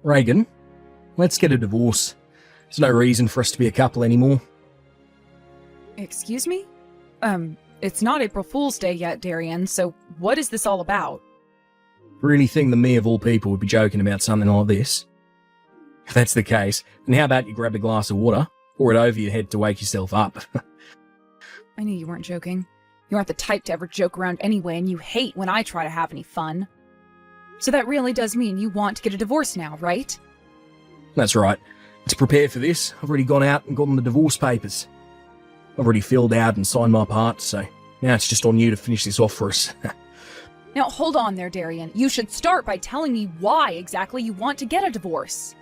Reagan, let's get a divorce. There's no reason for us to be a couple anymore. Excuse me? It's not April Fool's Day yet, Darian, so what is this all about? Really think that me of all people would be joking about something like this? If that's the case, then how about you grab a glass of water, pour it over your head to wake yourself up? I knew you weren't joking. You aren't the type to ever joke around anyway, and you hate when I try to have any fun. So that really does mean you want to get a divorce now, right? That's right. To prepare for this, I've already gone out and gotten the divorce papers. I've already filled out and signed my part, so now it's just on you to finish this off for us. Now hold on there, Darian. You should start by telling me why exactly you want to get a divorce.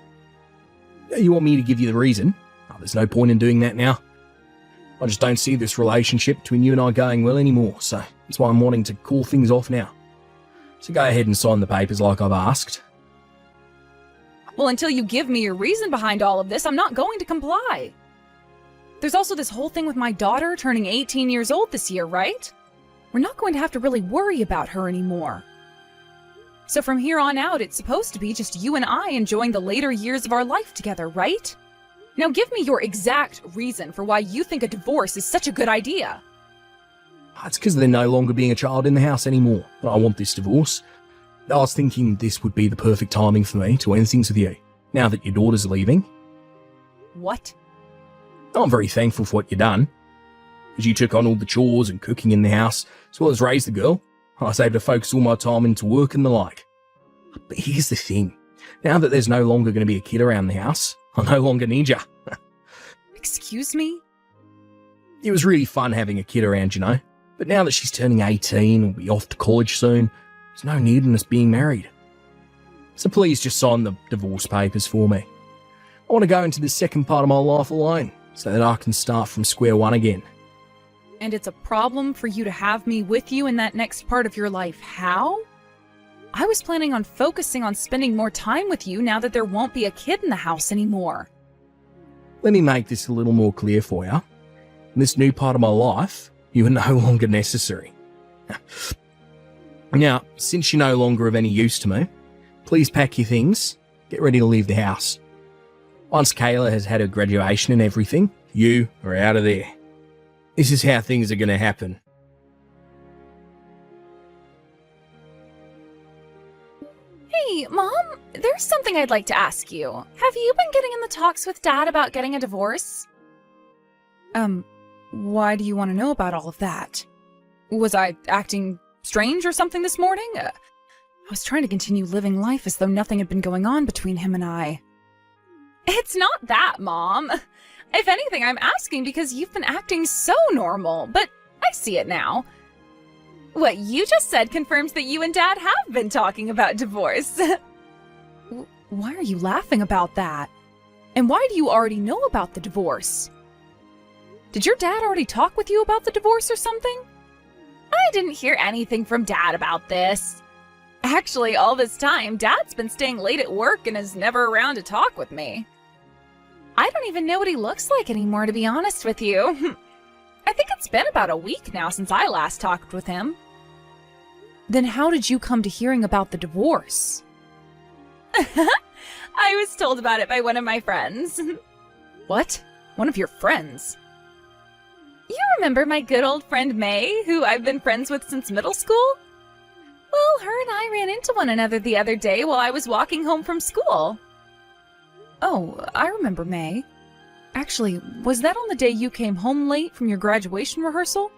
You want me to give you the reason? Oh, there's no point in doing that now. I just don't see this relationship between you and I going well anymore, so that's why I'm wanting to call things off now. So go ahead and sign the papers like I've asked. Well, until you give me your reason behind all of this, I'm not going to comply. There's also this whole thing with my daughter turning 18 years old this year, right? We're not going to have to really worry about her anymore. So from here on out, it's supposed to be just you and I enjoying the later years of our life together, right? Now give me your exact reason for why you think a divorce is such a good idea. It's because they're no longer being a child in the house anymore, but I want this divorce. I was thinking this would be the perfect timing for me to end things with you, now that your daughter's leaving. What? I'm very thankful for what you've done, because you took on all the chores and cooking in the house, as well as raise the girl. I was able to focus all my time into work and the like. But here's the thing. Now that there's no longer going to be a kid around the house, I no longer need you. Excuse me? It was really fun having a kid around, you know. But now that she's turning 18 and will be off to college soon, there's no need in us being married. So please just sign the divorce papers for me. I want to go into the second part of my life alone, so that I can start from square one again. And it's a problem for you to have me with you in that next part of your life. How? I was planning on focusing on spending more time with you now that there won't be a kid in the house anymore. Let me make this a little more clear for you. In this new part of my life, you are no longer necessary. Now, since you're no longer of any use to me, please pack your things, get ready to leave the house. Once Kayla has had her graduation and everything, you are out of there. This is how things are going to happen. Hey, Mom, there's something I'd like to ask you. Have you been getting in the talks with Dad about getting a divorce? Why do you want to know about all of that? Was I acting strange or something this morning? I was trying to continue living life as though nothing had been going on between him and I. It's not that, Mom. If anything, I'm asking because you've been acting so normal, but I see it now. What you just said confirms that you and Dad have been talking about divorce. Why are you laughing about that? And why do you already know about the divorce? Did your dad already talk with you about the divorce or something? I didn't hear anything from Dad about this. Actually, all this time, Dad's been staying late at work and is never around to talk with me. I don't even know what he looks like anymore, to be honest with you. I think it's been about a week now since I last talked with him. Then how did you come to hearing about the divorce? I was told about it by one of my friends. What? One of your friends? You remember my good old friend May, who I've been friends with since middle school? Well, her and I ran into one another the other day while I was walking home from school. Oh, I remember May. Actually, was that on the day you came home late from your graduation rehearsal?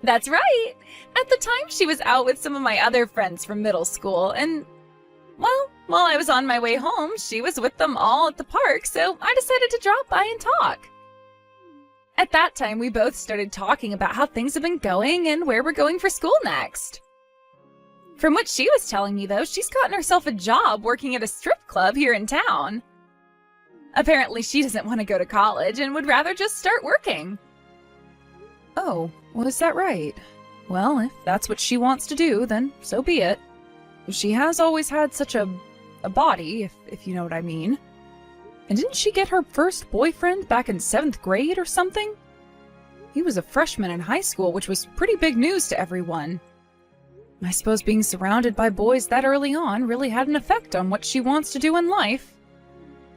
That's right! At the time, she was out with some of my other friends from middle school, and, well, while I was on my way home, she was with them all at the park, so I decided to drop by and talk. At that time, we both started talking about how things have been going and where we're going for school next. From what she was telling me, though, she's gotten herself a job working at a strip club here in town. Apparently, she doesn't want to go to college and would rather just start working. Oh, was that right? Well, if that's what she wants to do, then so be it. She has always had such a body, if you know what I mean. And didn't she get her first boyfriend back in 7th grade or something? He was a freshman in high school, which was pretty big news to everyone. I suppose being surrounded by boys that early on really had an effect on what she wants to do in life.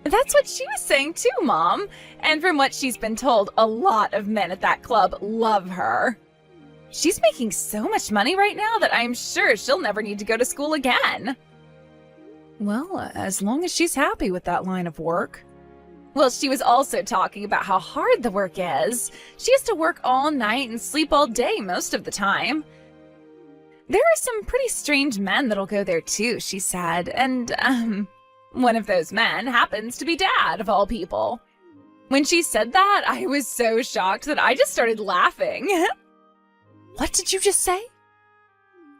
That's what she was saying too, Mom. And from what she's been told, a lot of men at that club love her. She's making so much money right now that I'm sure she'll never need to go to school again. Well, as long as she's happy with that line of work. Well, she was also talking about how hard the work is. She has to work all night and sleep all day most of the time. There are some pretty strange men that'll go there too, she said, and, one of those men happens to be Dad, of all people. When she said that, I was so shocked that I just started laughing. What did you just say?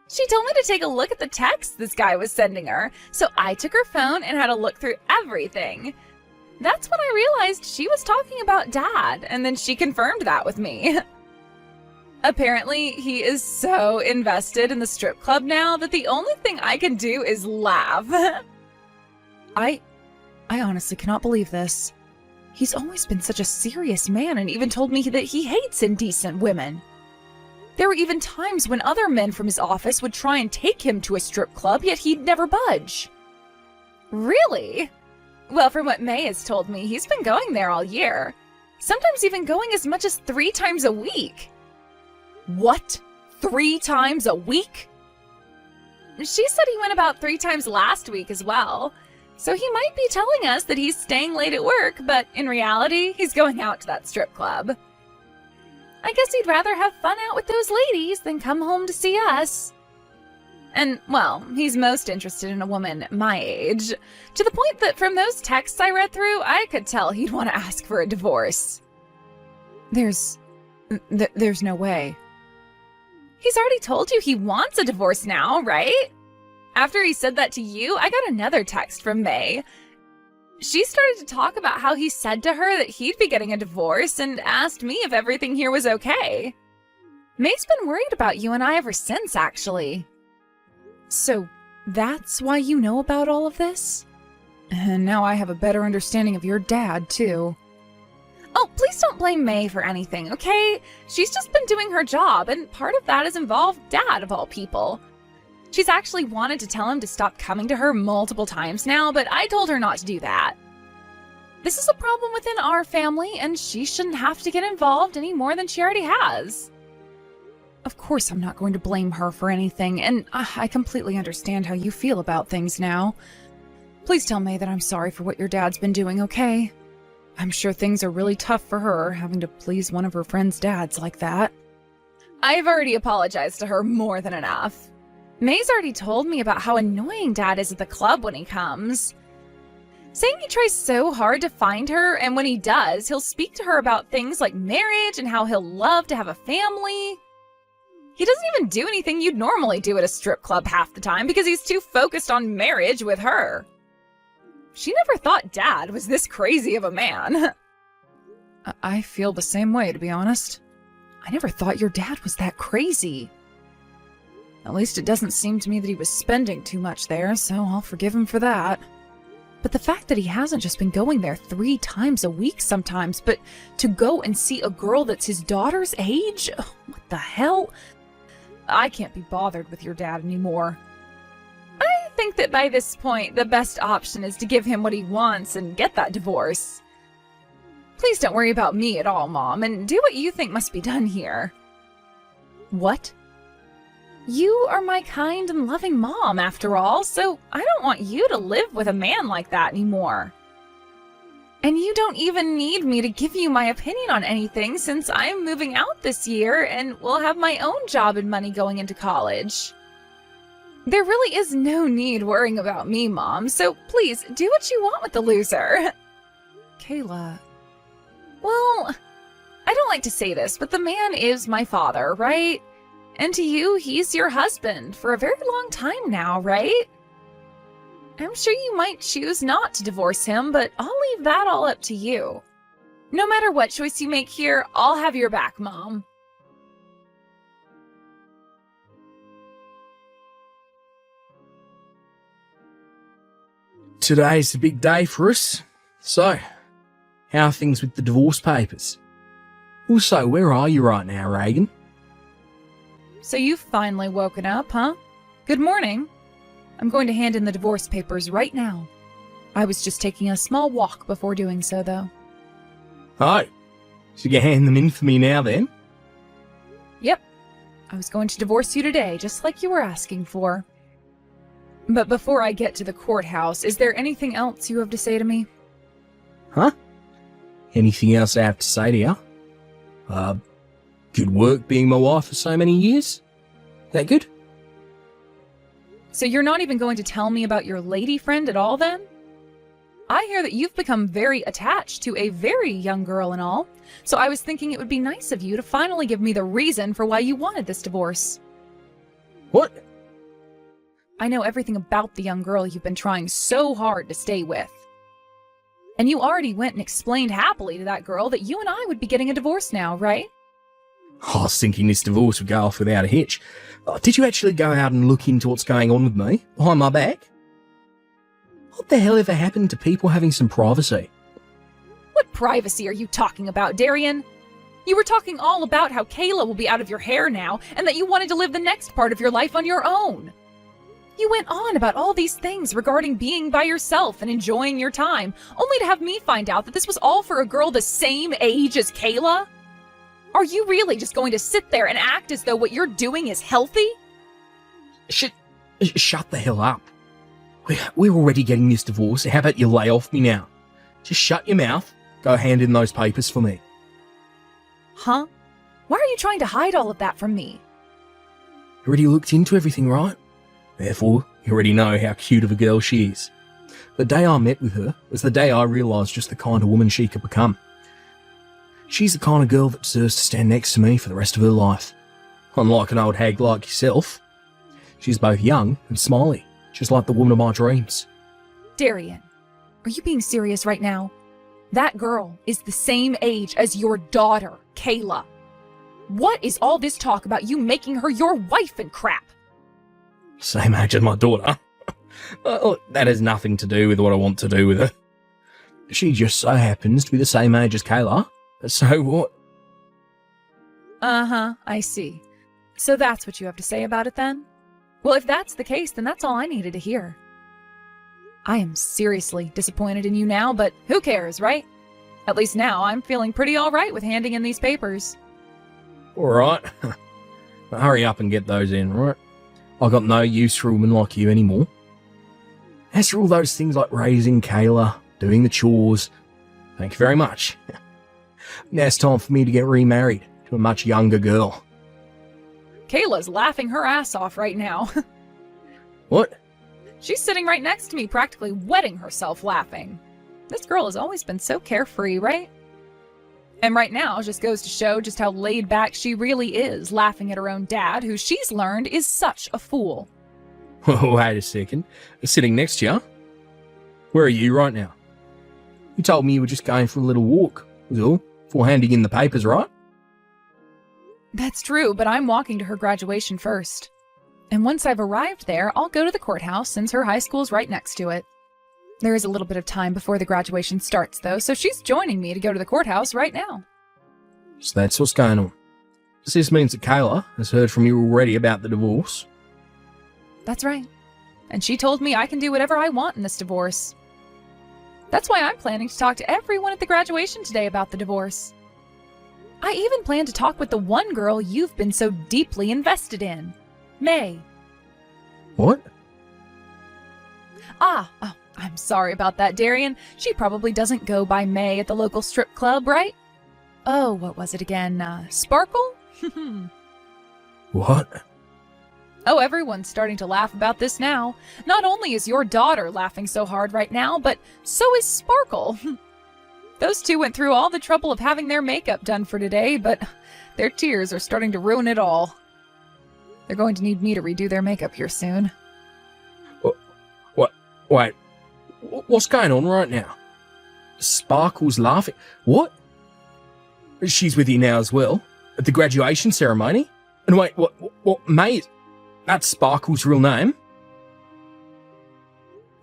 She told me to take a look at the text this guy was sending her, so I took her phone and had a look through everything. That's when I realized she was talking about Dad, and then she confirmed that with me. Apparently, he is so invested in the strip club now that the only thing I can do is laugh. I honestly cannot believe this. He's always been such a serious man and even told me that he hates indecent women. There were even times when other men from his office would try and take him to a strip club, yet he'd never budge. Really? Well, from what May has told me, he's been going there all year. Sometimes even going as much as 3 times a week. What? 3 times a week? She said he went about 3 times last week as well. So he might be telling us that he's staying late at work, but in reality, he's going out to that strip club. I guess he'd rather have fun out with those ladies than come home to see us. And, well, he's most interested in a woman my age, to the point that from those texts I read through, I could tell he'd want to ask for a divorce. There's no way. He's already told you he wants a divorce now, right? After he said that to you, I got another text from May. She started to talk about how he said to her that he'd be getting a divorce and asked me if everything here was okay. May's been worried about you and I ever since, actually. So that's why you know about all of this? And now I have a better understanding of your dad, too. Oh, please don't blame May for anything, okay? She's just been doing her job, and part of that has involved Dad, of all people. She's actually wanted to tell him to stop coming to her multiple times now, but I told her not to do that. This is a problem within our family, and she shouldn't have to get involved any more than she already has. Of course I'm not going to blame her for anything, and I completely understand how you feel about things now. Please tell May that I'm sorry for what your dad's been doing, okay? I'm sure things are really tough for her, having to please one of her friends' dads like that. I've already apologized to her more than enough. May's already told me about how annoying Dad is at the club when he comes. Saying he tries so hard to find her, and when he does, he'll speak to her about things like marriage and how he'll love to have a family. He doesn't even do anything you'd normally do at a strip club half the time because he's too focused on marriage with her. She never thought Dad was this crazy of a man. I feel the same way, to be honest. I never thought your dad was that crazy. At least it doesn't seem to me that he was spending too much there, so I'll forgive him for that. But the fact that he hasn't just been going there 3 times a week sometimes, but to go and see a girl that's his daughter's age? What the hell? I can't be bothered with your dad anymore. I think that by this point, the best option is to give him what he wants and get that divorce. Please don't worry about me at all, Mom, and do what you think must be done here. What? You are my kind and loving mom, after all, so I don't want you to live with a man like that anymore. And you don't even need me to give you my opinion on anything since I'm moving out this year and will have my own job and money going into college. There really is no need worrying about me, Mom, so please do what you want with the loser. Kayla. Well, I don't like to say this, but the man is my father, right? And to you, he's your husband for a very long time now, right? I'm sure you might choose not to divorce him, but I'll leave that all up to you. No matter what choice you make here, I'll have your back, Mom. Today's a big day for us. So, how are things with the divorce papers? Also, where are you right now, Reagan? So you've finally woken up, huh? Good morning. I'm going to hand in the divorce papers right now. I was just taking a small walk before doing so, though. Oh, so you hand them in for me now then? Yep. I was going to divorce you today, just like you were asking for. But before I get to the courthouse, is there anything else you have to say to me? Huh? Anything else I have to say to you? Good work being my wife for so many years? That good? So you're not even going to tell me about your lady friend at all, then? I hear that you've become very attached to a very young girl and all, so I was thinking it would be nice of you to finally give me the reason for why you wanted this divorce. What? I know everything about the young girl you've been trying so hard to stay with. And you already went and explained happily to that girl that you and I would be getting a divorce now, right? I was thinking this divorce would go off without a hitch. Did you actually go out and look into what's going on with me, behind my back? What the hell ever happened to people having some privacy? What privacy are you talking about, Darian? You were talking all about how Kayla will be out of your hair now, and that you wanted to live the next part of your life on your own. You went on about all these things regarding being by yourself and enjoying your time, only to have me find out that this was all for a girl the same age as Kayla? Are you really just going to sit there and act as though what you're doing is healthy? Shut the hell up. We're already getting this divorce. How about you lay off me now? Just shut your mouth. Go hand in those papers for me. Huh? Why are you trying to hide all of that from me? You already looked into everything, right? Therefore, you already know how cute of a girl she is. The day I met with her was the day I realised just the kind of woman she could become. She's the kind of girl that deserves to stand next to me for the rest of her life. Unlike an old hag like yourself, she's both young and smiley, just like the woman of my dreams. Darian, are you being serious right now? That girl is the same age as your daughter, Kayla. What is all this talk about you making her your wife and crap? Same age as my daughter? That has nothing to do with what I want to do with her. She just so happens to be the same age as Kayla. So what? Uh-huh, I see. So that's what you have to say about it then? Well, if that's the case, then that's all I needed to hear. I am seriously disappointed in you now, but who cares, right? At least now I'm feeling pretty alright with handing in these papers. Alright. Hurry up and get those in, right? I got no use for a woman like you anymore. As for all those things like raising Kayla, doing the chores, thank you very much. Now it's time for me to get remarried to a much younger girl. Kayla's laughing her ass off right now. What? She's sitting right next to me, practically wetting herself laughing. This girl has always been so carefree, right? And right now just goes to show just how laid back she really is, laughing at her own dad, who she's learned is such a fool. Wait a second. Sitting next to you? Where are you right now? You told me you were just going for a little walk, was all, before handing in the papers, right? That's true, but I'm walking to her graduation first. And once I've arrived there, I'll go to the courthouse since her high school's right next to it. There is a little bit of time before the graduation starts, though, so she's joining me to go to the courthouse right now. So that's what's going on. Does this mean that Kayla has heard from you already about the divorce? That's right. And she told me I can do whatever I want in this divorce. That's why I'm planning to talk to everyone at the graduation today about the divorce. I even plan to talk with the one girl you've been so deeply invested in, May. What? I'm sorry about that, Darian. She probably doesn't go by May at the local strip club, right? Oh, what was it again? Sparkle? What? Oh, everyone's starting to laugh about this now. Not only is your daughter laughing so hard right now, but so is Sparkle. Those two went through all the trouble of having their makeup done for today, but their tears are starting to ruin it all. They're going to need me to redo their makeup here soon. What? Wait. What's going on right now? Sparkle's laughing. What? She's with you now as well? At the graduation ceremony? And wait, what, May? That's Sparkle's real name?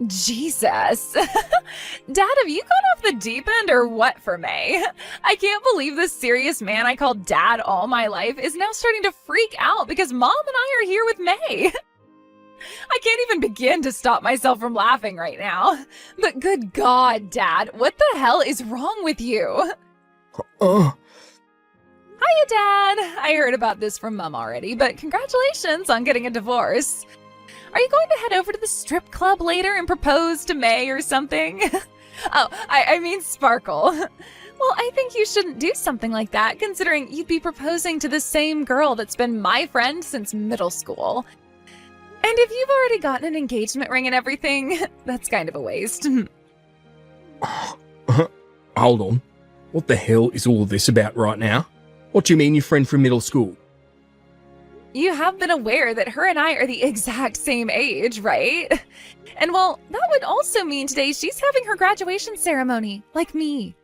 Jesus. Dad, have you gone off the deep end or what for May? I can't believe this serious man I called Dad all my life is now starting to freak out because Mom and I are here with May. I can't even begin to stop myself from laughing right now. But good God, Dad, what the hell is wrong with you? Uh, Hiya, Dad. I heard about this from Mom already, but congratulations on getting a divorce. Are you going to head over to the strip club later and propose to May or something? Oh, I mean Sparkle. Well, I think you shouldn't do something like that, considering you'd be proposing to the same girl that's been my friend since middle school. And if you've already gotten an engagement ring and everything, that's kind of a waste. Hold on. What the hell is all of this about right now? What do you mean your friend from middle school? You have been aware that her and I are the exact same age, right? And well, that would also mean today she's having her graduation ceremony, like me.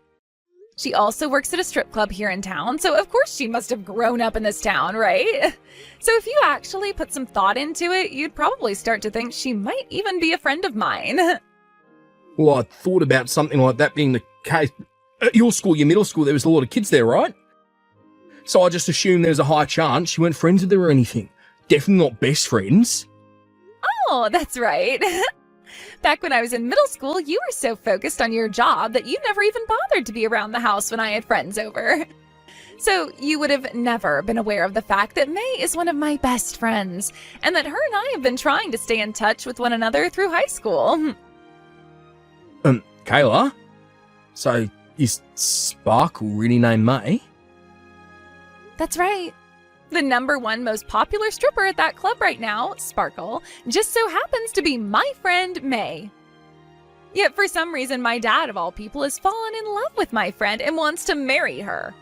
She also works at a strip club here in town, so of course she must have grown up in this town, right? So if you actually put some thought into it, you'd probably start to think she might even be a friend of mine. Well, I thought about something like that being the case. At your school, your middle school, there was a lot of kids there, right? So I just assumed there's a high chance you weren't friends with her or anything. Definitely not best friends. Oh, that's right. Back when I was in middle school, you were so focused on your job that you never even bothered to be around the house when I had friends over. So you would have never been aware of the fact that May is one of my best friends, and that her and I have been trying to stay in touch with one another through high school. Kayla? So, is Sparkle really named May? That's right. The #1 most popular stripper at that club right now, Sparkle, just so happens to be my friend May. Yet for some reason, my dad, of all people, has fallen in love with my friend and wants to marry her.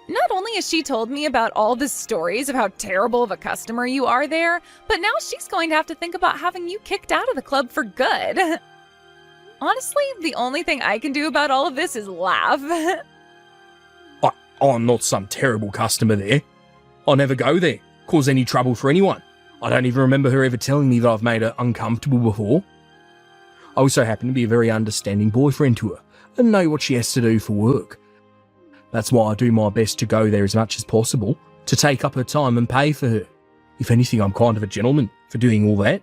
Not only has she told me about all the stories of how terrible of a customer you are there, but now she's going to have to think about having you kicked out of the club for good. Honestly, the only thing I can do about all of this is laugh. I'm not some terrible customer there. I'll never go there, cause any trouble for anyone. I don't even remember her ever telling me that I've made her uncomfortable before. I also happen to be a very understanding boyfriend to her and know what she has to do for work. That's why I do my best to go there as much as possible, to take up her time and pay for her. If anything, I'm kind of a gentleman for doing all that.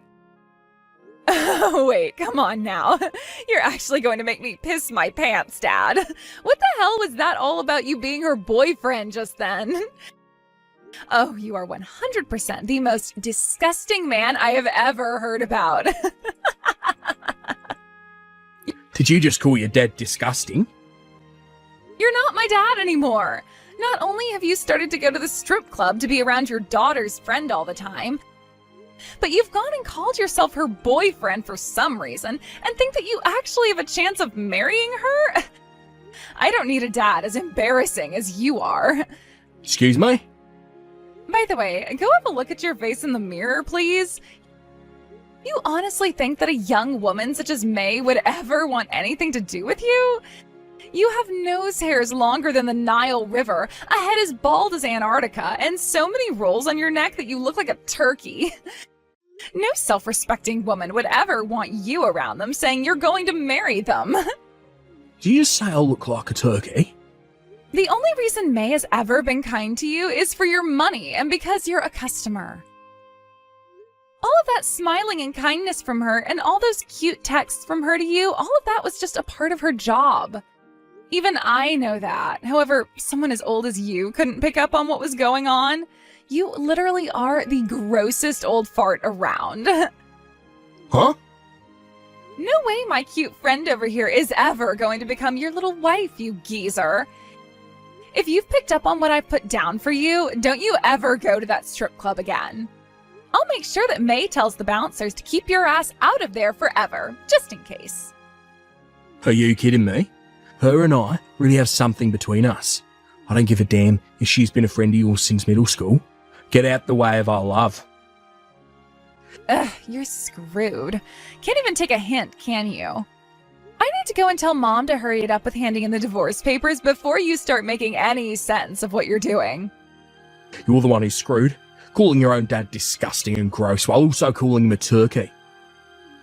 Oh, wait, come on now. You're actually going to make me piss my pants, Dad. What the hell was that all about you being her boyfriend just then? Oh, you are 100% the most disgusting man I have ever heard about. Did you just call your dad disgusting? You're not my dad anymore. Not only have you started to go to the strip club to be around your daughter's friend all the time, but you've gone and called yourself her boyfriend for some reason and think that you actually have a chance of marrying her? I don't need a dad as embarrassing as you are. Excuse me? By the way, go have a look at your face in the mirror, please. You honestly think that a young woman such as May would ever want anything to do with you? You have nose hairs longer than the Nile River, a head as bald as Antarctica, and so many rolls on your neck that you look like a turkey. No self-respecting woman would ever want you around them, saying you're going to marry them. Did you just say I look like a turkey? The only reason May has ever been kind to you is for your money and because you're a customer. All of that smiling and kindness from her and all those cute texts from her to you, all of that was just a part of her job. Even I know that. However, someone as old as you couldn't pick up on what was going on. You literally are the grossest old fart around. Huh? No way my cute friend over here is ever going to become your little wife, you geezer. If you've picked up on what I've put down for you, don't you ever go to that strip club again. I'll make sure that May tells the bouncers to keep your ass out of there forever, just in case. Are you kidding me? Her and I really have something between us. I don't give a damn if she's been a friend of yours since middle school. Get out the way of our love. Ugh, you're screwed. Can't even take a hint, can you? I need to go and tell Mom to hurry it up with handing in the divorce papers before you start making any sense of what you're doing. You're the one who's screwed, calling your own dad disgusting and gross while also calling him a turkey.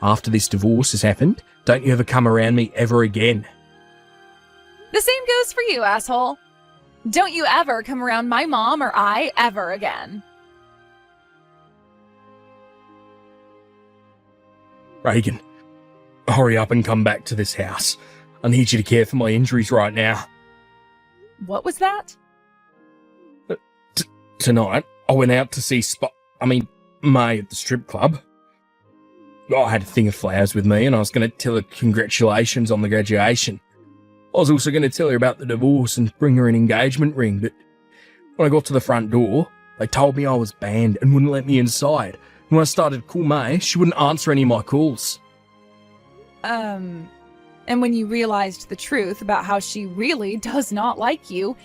After this divorce has happened, don't you ever come around me ever again. The same goes for you, asshole. Don't you ever come around my mom or I ever again. Reagan, hurry up and come back to this house. I need you to care for my injuries right now. What was that? Tonight, I went out to see May at the strip club. I had a thing of flowers with me and I was going to tell her congratulations on the graduation. I was also going to tell her about the divorce and bring her an engagement ring, but when I got to the front door, they told me I was banned and wouldn't let me inside. And when I started to call May, she wouldn't answer any of my calls. And when you realized the truth about how she really does not like you,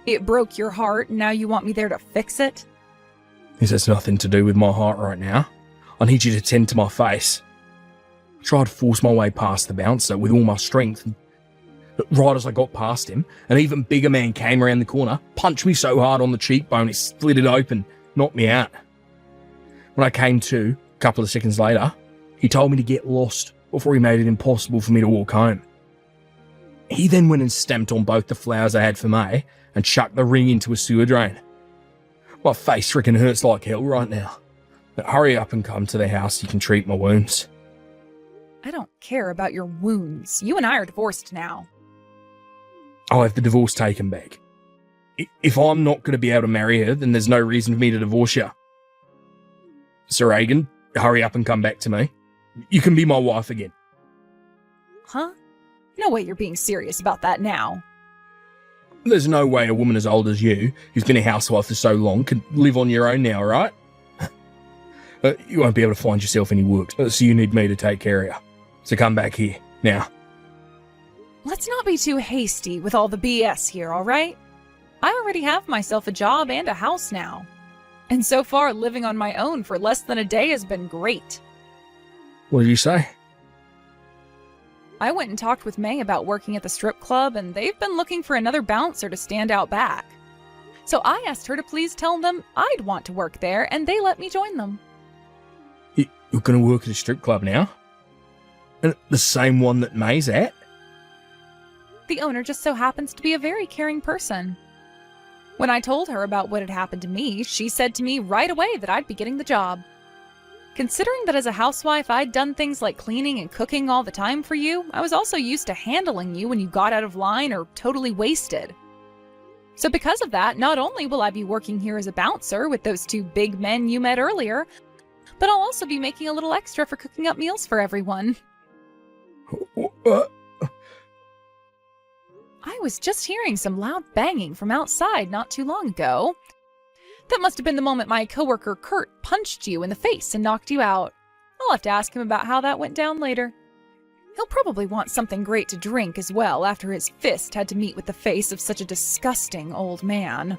it broke your heart and now you want me there to fix it? This has nothing to do with my heart right now. I need you to tend to my face. I tried to force my way past the bouncer with all my strength. But right as I got past him, an even bigger man came around the corner, punched me so hard on the cheekbone it split it open, knocked me out. When I came to, a couple of seconds later, he told me to get lost before he made it impossible for me to walk home. He then went and stamped on both the flowers I had for May and chucked the ring into a sewer drain. My face freaking hurts like hell right now. But hurry up and come to the house so you can treat my wounds. I don't care about your wounds. You and I are divorced now. I'll have the divorce taken back. If I'm not going to be able to marry her, then there's no reason for me to divorce you. Sir Reagan, hurry up and come back to me. You can be my wife again. Huh? No way you're being serious about that now. There's no way a woman as old as you, who's been a housewife for so long, can live on your own now, right? You won't be able to find yourself any work, so you need me to take care of you. So come back here, now. Let's not be too hasty with all the BS here, all right? I already have myself a job and a house now. And so far, living on my own for less than a day has been great. What did you say? I went and talked with May about working at the strip club, and they've been looking for another bouncer to stand out back. So I asked her to please tell them I'd want to work there, and they let me join them. You're going to work at a strip club now? And the same one that May's at? The owner just so happens to be a very caring person. When I told her about what had happened to me, she said to me right away that I'd be getting the job. Considering that as a housewife I'd done things like cleaning and cooking all the time for you, I was also used to handling you when you got out of line or totally wasted. So because of that, not only will I be working here as a bouncer with those two big men you met earlier, but I'll also be making a little extra for cooking up meals for everyone. I was just hearing some loud banging from outside not too long ago. That must have been the moment my coworker Kurt punched you in the face and knocked you out. I'll have to ask him about how that went down later. He'll probably want something great to drink as well after his fist had to meet with the face of such a disgusting old man.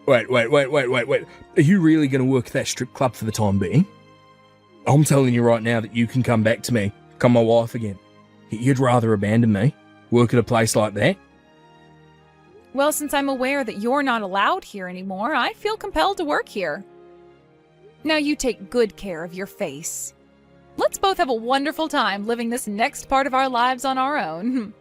Wait. Are you really going to work at that strip club for the time being? I'm telling you right now that you can come back to me, become my wife again. You'd rather abandon me, work at a place like that? Well, since I'm aware that you're not allowed here anymore, I feel compelled to work here. Now you take good care of your face. Let's both have a wonderful time living this next part of our lives on our own.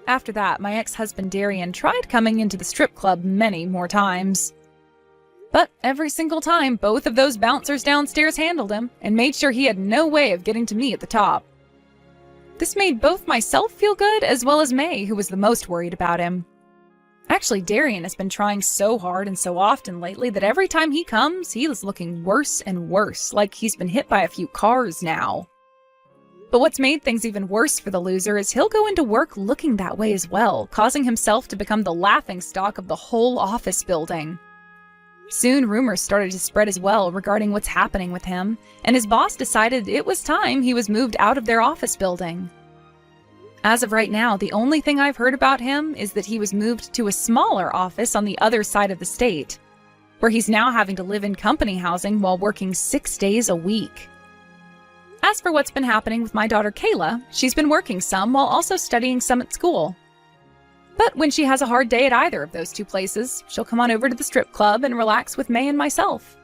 After that, my ex-husband Darian tried coming into the strip club many more times. But every single time, both of those bouncers downstairs handled him and made sure he had no way of getting to me at the top. This made both myself feel good as well as May, who was the most worried about him. Actually, Darian has been trying so hard and so often lately that every time he comes, he is looking worse and worse, like he's been hit by a few cars now. But what's made things even worse for the loser is he'll go into work looking that way as well, causing himself to become the laughingstock of the whole office building. Soon, rumors started to spread as well regarding what's happening with him, and his boss decided it was time he was moved out of their office building. As of right now, the only thing I've heard about him is that he was moved to a smaller office on the other side of the state, where he's now having to live in company housing while working 6 days a week. As for what's been happening with my daughter Kayla, she's been working some while also studying some at school. But when she has a hard day at either of those two places, she'll come on over to the strip club and relax with May and myself.